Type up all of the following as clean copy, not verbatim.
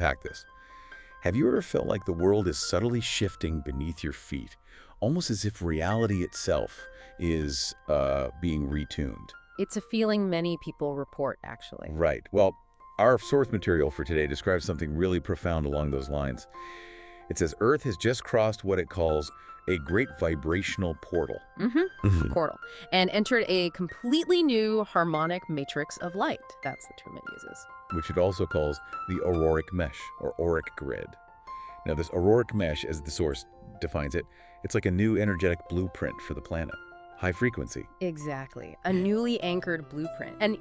unpack this. Have you ever felt like the world is subtly shifting beneath your feet, almost as if reality itself is being retuned? It's a feeling many people report, actually. Right. Well, our source material for today describes something really profound along those lines. It says Earth has just crossed what it calls a great vibrational portal. Portal. And entered a completely new harmonic matrix of light. That's the term it uses. Which it also calls the auroric mesh, or auric grid. Now, this auroric mesh, as the source defines it, it's like a new energetic blueprint for the planet. High frequency. Exactly. A newly anchored blueprint. And,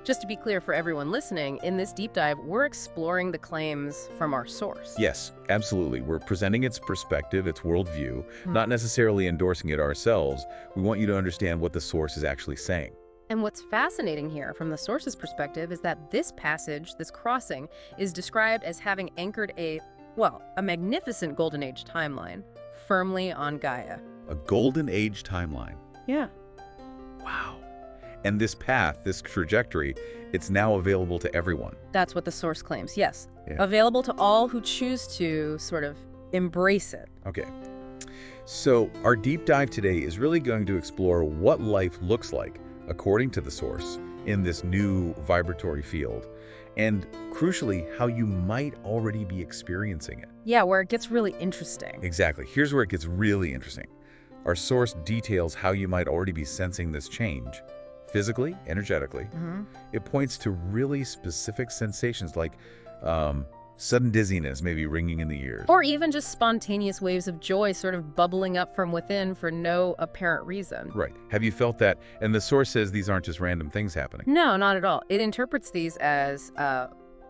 just to be clear for everyone listening, in this deep dive, we're exploring the claims from our source. Yes, absolutely. We're presenting its perspective, its worldview, not necessarily endorsing it ourselves. We want you to understand what the source is actually saying. And what's fascinating here from the source's perspective is that this passage, this crossing, is described as having anchored a magnificent Golden Age timeline firmly on Gaia. A Golden Age timeline. Yeah. Wow. And this path, this trajectory, it's now available to everyone. That's what the source claims, yes. Yeah. Available to all who choose to sort of embrace it. Okay. So our deep dive today is really going to explore what life looks like, according to the source, in this new vibratory field. And crucially, how you might already be experiencing it. Yeah, where it gets really interesting. Exactly. Here's where it gets really interesting. Our source details how you might already be sensing this change, physically, energetically. It points to really specific sensations like sudden dizziness, maybe ringing in the ears. Or even just spontaneous waves of joy sort of bubbling up from within for no apparent reason. Right. Have you felt that? And the source says these aren't just random things happening. No, not at all. It interprets these as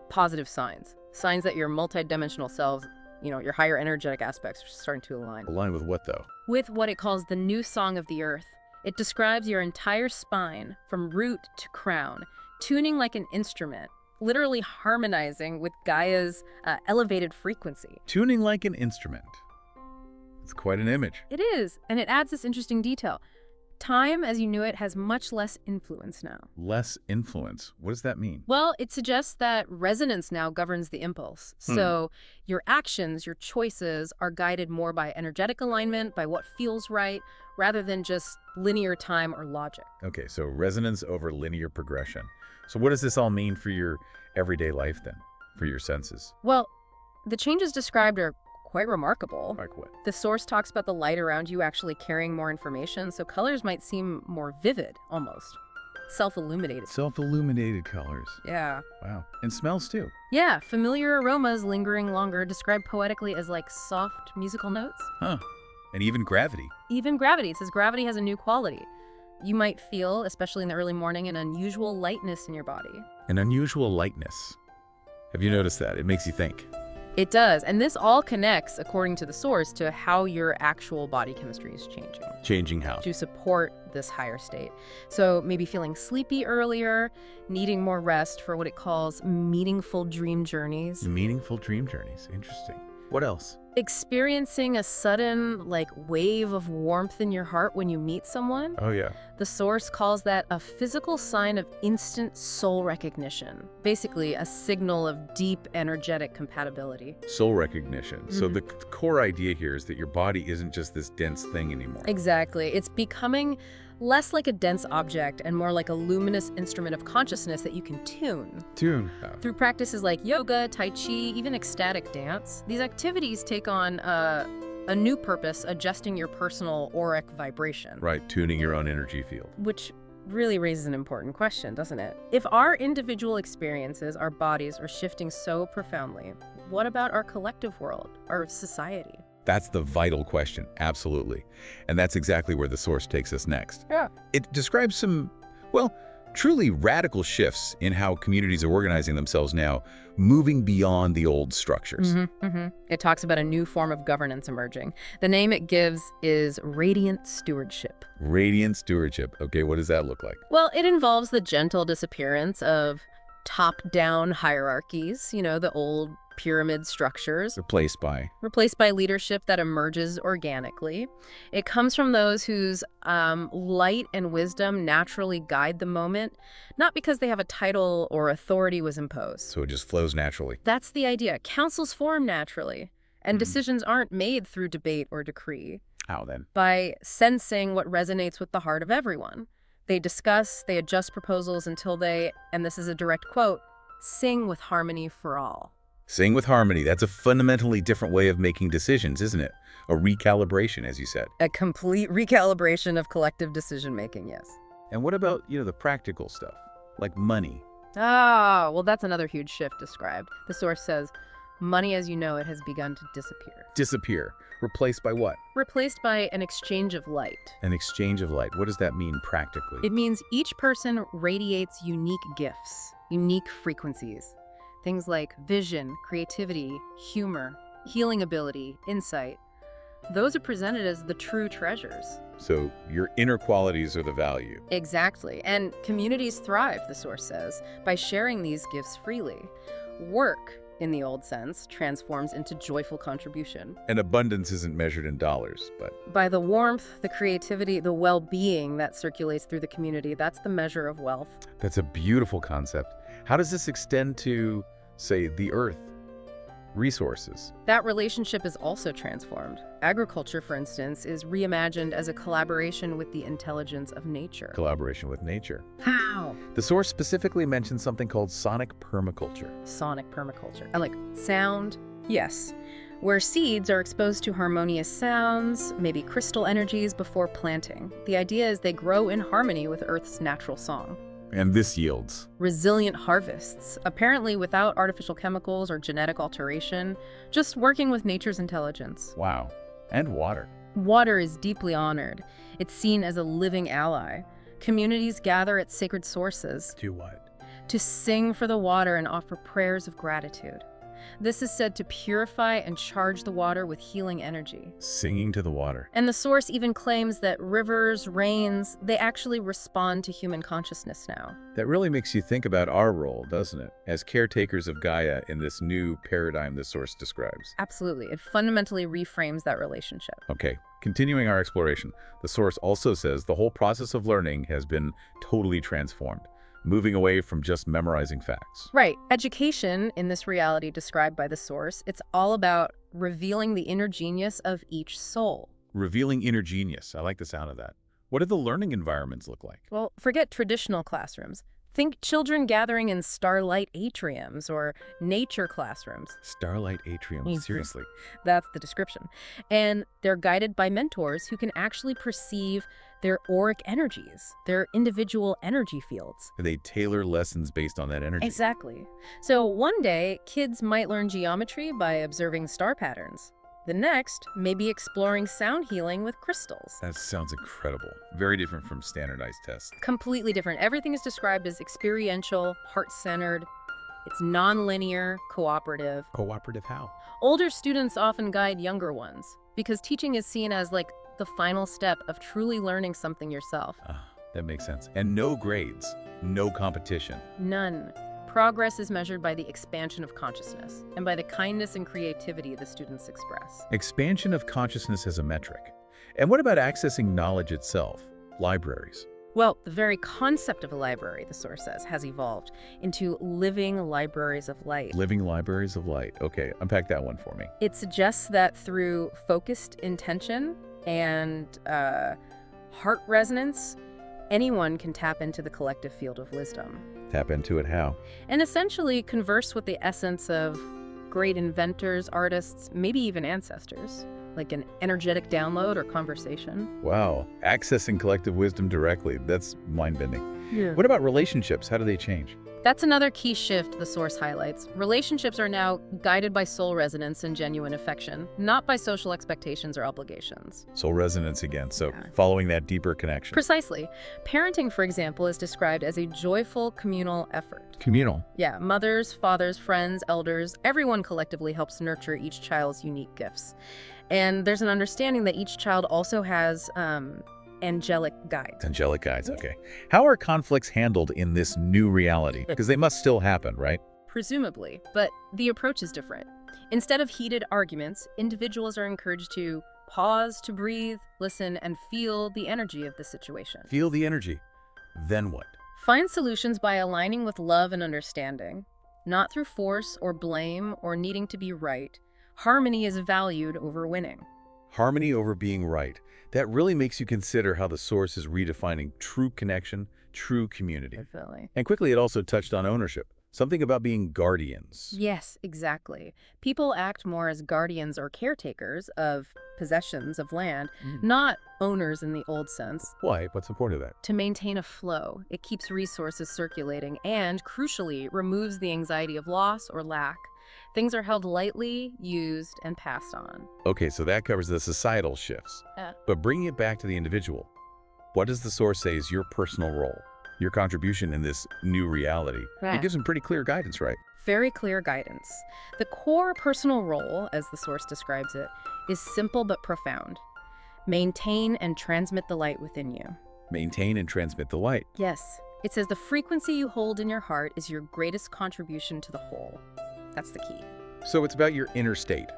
positive signs. Signs that your multidimensional selves, your higher energetic aspects are starting to align. Align with what, though? With what it calls the new song of the earth. It describes your entire spine from root to crown, tuning like an instrument, literally harmonizing with Gaia's elevated frequency. Tuning like an instrument. It's quite an image. It is, and it adds this interesting detail. Time, as you knew it, has much less influence now. Less influence? What does that mean? Well, it suggests that resonance now governs the impulse. So your actions, your choices are guided more by energetic alignment, by what feels right, rather than just linear time or logic. Okay, so resonance over linear progression. So what does this all mean for your everyday life then, for your senses? Well, the changes described are quite remarkable. Like what? The source talks about the light around you actually carrying more information, so colors might seem more vivid, almost. Self-illuminated. Self-illuminated colors. Yeah. Wow. And smells too. Yeah, familiar aromas lingering longer, described poetically as like soft musical notes. Huh. And even gravity. Even gravity. It says gravity has a new quality. You might feel, especially in the early morning, an unusual lightness in your body. An unusual lightness. Have you noticed that? It makes you think. It does, and this all connects, according to the source, to how your actual body chemistry is changing. Changing how? To support this higher state. So maybe feeling sleepy earlier, needing more rest for what it calls meaningful dream journeys. Meaningful dream journeys. Interesting. What else? Experiencing a sudden, wave of warmth in your heart when you meet someone. Oh, yeah. The source calls that a physical sign of instant soul recognition. Basically, a signal of deep energetic compatibility. Soul recognition. So the core idea here is that your body isn't just this dense thing anymore. Exactly. It's becoming less like a dense object and more like a luminous instrument of consciousness that you can tune. Tune. Through practices like yoga, tai chi, even ecstatic dance, these activities take on a new purpose, adjusting your personal auric vibration. Right, tuning your own energy field. Which really raises an important question, doesn't it? If our individual experiences, our bodies, are shifting so profoundly, what about our collective world, our society? That's the vital question, absolutely. And that's exactly where the source takes us next. Yeah. It describes some, truly radical shifts in how communities are organizing themselves now, moving beyond the old structures. It talks about a new form of governance emerging. The name it gives is radiant stewardship. Radiant stewardship. Okay, what does that look like? Well, it involves the gentle disappearance of top-down hierarchies, the old pyramid structures, Replaced by. replaced by leadership that emerges organically. It comes from those whose light and wisdom naturally guide the moment, not because they have a title or authority was imposed. So it just flows naturally. That's the idea. Councils form naturally, and decisions aren't made through debate or decree. How then? By sensing what resonates with the heart of everyone. They discuss, they adjust proposals until they, and this is a direct quote, sing with harmony for all. Sing with harmony. That's a fundamentally different way of making decisions, isn't it? A recalibration, as you said. A complete recalibration of collective decision-making, yes. And what about, the practical stuff, like money? Ah, well, that's another huge shift described. The source says, money as you know it has begun to disappear. Disappear. Replaced by what? Replaced by an exchange of light. An exchange of light. What does that mean practically? It means each person radiates unique gifts, unique frequencies. Things like vision, creativity, humor, healing ability, insight. Those are presented as the true treasures. So your inner qualities are the value. Exactly. And communities thrive, the source says, by sharing these gifts freely. Work, in the old sense, transforms into joyful contribution. And abundance isn't measured in dollars, but By the warmth, the creativity, the well-being that circulates through the community, that's the measure of wealth. that's a beautiful concept. How does this extend to, say, the earth? Resources. That relationship is also transformed. Agriculture, for instance, is reimagined as a collaboration with the intelligence of nature. Collaboration with nature. How? The source specifically mentions something called sonic permaculture. Sonic permaculture. I like sound. Yes. Where seeds are exposed to harmonious sounds, maybe crystal energies before planting. The idea is they grow in harmony with Earth's natural song. And this yields. Resilient harvests, apparently without artificial chemicals or genetic alteration, just working with nature's intelligence. Wow. And water. Water is deeply honored. It's seen as a living ally. Communities gather at sacred sources To what? to sing for the water and offer prayers of gratitude. This is said to purify and charge the water with healing energy. Singing to the water. And the source even claims that rivers, rains, they actually respond to human consciousness now. That really makes you think about our role, doesn't it? As caretakers of Gaia in this new paradigm the source describes. Absolutely. It fundamentally reframes that relationship. Okay, continuing our exploration, the source also says the whole process of learning has been totally transformed, moving away from just memorizing facts. Right. Education, in this reality described by the source, it's all about revealing the inner genius of each soul. Revealing inner genius. I like the sound of that. What do the learning environments look like? Well, forget traditional classrooms. Think children gathering in starlight atriums or nature classrooms. Starlight atrium. Mhm. Seriously. That's the description. And they're guided by mentors who can actually perceive their auric energies, their individual energy fields. They tailor lessons based on that energy. Exactly. So one day, kids might learn geometry by observing star patterns. The next, maybe exploring sound healing with crystals. That sounds incredible. Very different from standardized tests. Completely different. Everything is described as experiential, heart-centered. It's non-linear, cooperative. Cooperative how? Older students often guide younger ones because teaching is seen as like the final step of truly learning something yourself. That makes sense. And no grades, no competition. None. Progress is measured by the expansion of consciousness and by the kindness and creativity the students express. Expansion of consciousness as a metric. And what about accessing knowledge itself? Libraries. Well, the very concept of a library, the source says, has evolved into living libraries of light. Living libraries of light. Okay, unpack that one for me. It suggests that through focused intention and heart resonance, anyone can tap into the collective field of wisdom. Tap into it how? And essentially converse with the essence of great inventors, artists, maybe even ancestors, like an energetic download or conversation. Wow, accessing collective wisdom directly. That's mind-bending. Yeah. What about relationships? How do they change? That's another key shift the source highlights. Relationships are now guided by soul resonance and genuine affection, not by social expectations or obligations. Soul resonance again, so Yeah. following that deeper connection. Precisely. Parenting, for example, is described as a joyful communal effort. Communal. Yeah, mothers, fathers, friends, elders, everyone collectively helps nurture each child's unique gifts. And there's an understanding that each child also has angelic guides. Angelic guides, okay. How are conflicts handled in this new reality? Because they must still happen, right? presumably, but the approach is different. Instead of heated arguments, individuals are encouraged to pause, to breathe, listen, and feel the energy of the situation. Feel the energy. Then what? Find solutions by aligning with love and understanding, not through force or blame or needing to be right. Harmony is valued over winning. Harmony over being right. That really makes you consider how the Source is redefining true connection, true community. Definitely. And quickly, it also touched on ownership. Something about being guardians. Yes, exactly. People act more as guardians or caretakers of possessions of land, not owners in the old sense. Why? What's important to that? To maintain a flow, it keeps resources circulating and, crucially, removes the anxiety of loss or lack. Things are held lightly, used, and passed on. Okay, so that covers the societal shifts. But bringing it back to the individual, what does the Source say is your personal role? Your contribution in this new reality? Right. It gives some pretty clear guidance, right? Very clear guidance. The core personal role, as the Source describes it, is simple but profound. Maintain and transmit the light within you. Maintain and transmit the light. Yes. It says the frequency you hold in your heart is your greatest contribution to the whole. That's the key. So it's about your inner state.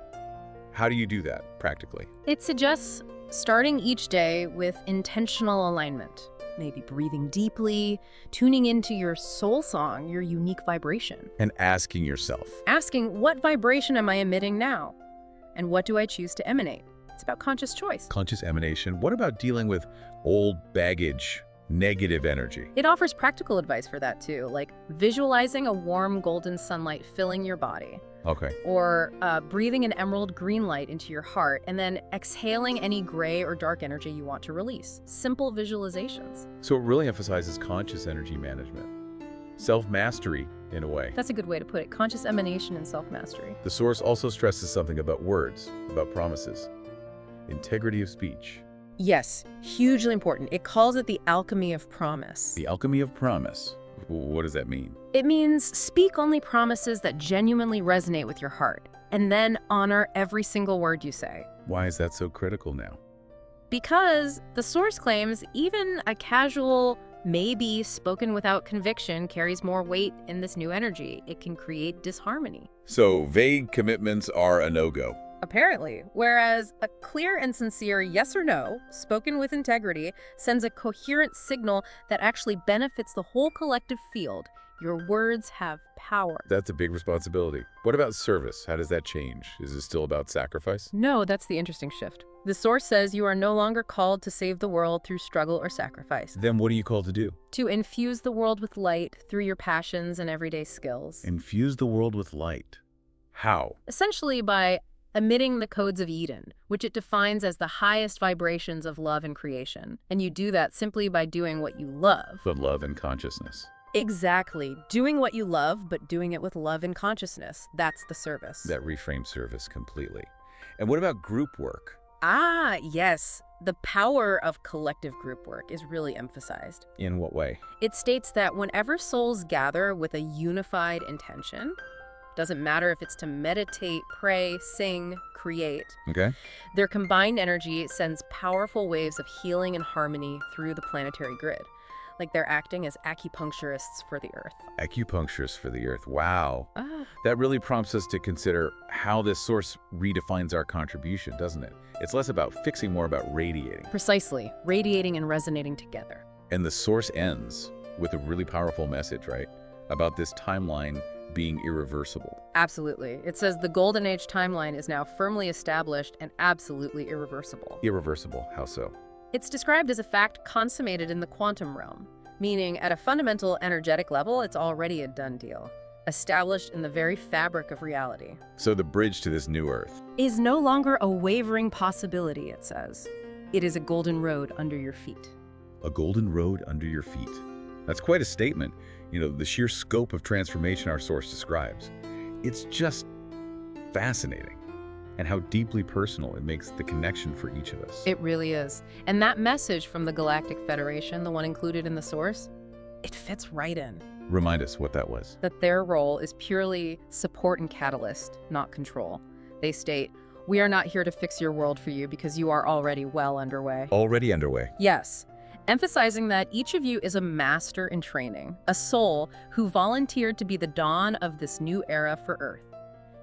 How do you do that, practically? It suggests starting each day with intentional alignment. Maybe breathing deeply, tuning into your soul song, your unique vibration. And asking yourself. Asking, what vibration am I emitting now? And what do I choose to emanate? It's about conscious choice. Conscious emanation. What about dealing with old baggage, negative energy? It offers practical advice for that too, like visualizing a warm golden sunlight filling your body. Okay. Or breathing an emerald green light into your heart and then exhaling any gray or dark energy you want to release. Simple visualizations. So it really emphasizes conscious energy management. Self-mastery, in a way. That's a good way to put it. Conscious emanation and self-mastery. The Source also stresses something about words, about promises. Integrity of speech. Yes, hugely important. It calls it the alchemy of promise. The alchemy of promise. What does that mean? It means speak only promises that genuinely resonate with your heart, and then honor every single word you say. Why is that so critical now? Because the Source claims even a casual maybe spoken without conviction carries more weight in this new energy. It can create disharmony. So vague commitments are a no-go. Apparently, whereas a clear and sincere yes or no, spoken with integrity, sends a coherent signal that actually benefits the whole collective field. Your words have power. That's a big responsibility. What about service? How does that change? Is it still about sacrifice? No, that's the interesting shift. The Source says you are no longer called to save the world through struggle or sacrifice. Then what are you called to do? To infuse the world with light through your passions and everyday skills. Infuse the world with light. How? Essentially by emitting the codes of Eden, which it defines as the highest vibrations of love and creation. And you do that simply by doing what you love. But love and consciousness. Exactly. Doing what you love, but doing it with love and consciousness. That's the service. That reframes service completely. And what about group work? Ah, yes. The power of collective group work is really emphasized. In what way? It states that whenever souls gather with a unified intention, doesn't matter if it's to meditate, pray, sing, create. Okay. Their combined energy sends powerful waves of healing and harmony through the planetary grid. Like they're acting as acupuncturists for the Earth. Acupuncturists for the Earth. Wow. That really prompts us to consider how this Source redefines our contribution, doesn't it? It's less about fixing, more about radiating. Precisely. Radiating and resonating together. And the Source ends with a really powerful message, right? About this timeline being irreversible. Absolutely. It says the Golden Age timeline is now firmly established and absolutely irreversible. Irreversible. How so? It's described as a fact consummated in the quantum realm, meaning at a fundamental energetic level, it's already a done deal, established in the very fabric of reality. So the bridge to this new Earth is no longer a wavering possibility, it says. It is a golden road under your feet. A golden road under your feet. That's quite a statement. You know, the sheer scope of transformation our Source describes. It's just fascinating. And how deeply personal it makes the connection for each of us. It really is. And that message from the Galactic Federation, the one included in the Source, it fits right in. Remind us what that was. That their role is purely support and catalyst, not control. They state, we are not here to fix your world for you because you are already well underway. Already underway. Yes. emphasizing that each of you is a master in training, a soul who volunteered to be the dawn of this new era for Earth.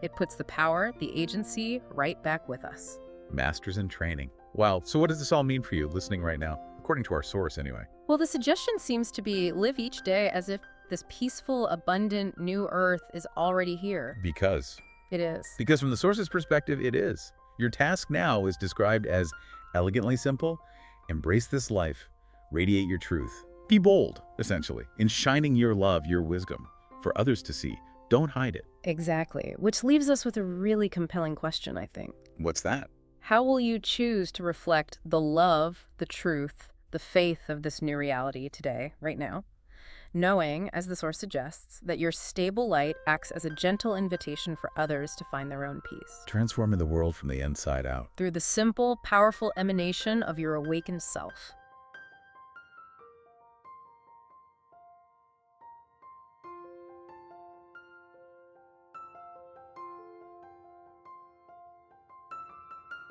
It puts the power, the agency, right back with us. Masters in training. Wow, so what does this all mean for you listening right now? According to our source, anyway. Well, the suggestion seems to be live each day as if this peaceful, abundant new Earth is already here. Because? It is. Because from the source's perspective, it is. Your task now is described as elegantly simple. Embrace this life. Radiate your truth. Be bold, essentially, in shining your love, your wisdom, for others to see. Don't hide it. Exactly, which leaves us with a really compelling question, I think. What's that? How will you choose to reflect the love, the truth, the faith of this new reality today, right now? Knowing, as the source suggests, that your stable light acts as a gentle invitation for others to find their own peace. Transforming the world from the inside out. Through the simple, powerful emanation of your awakened self.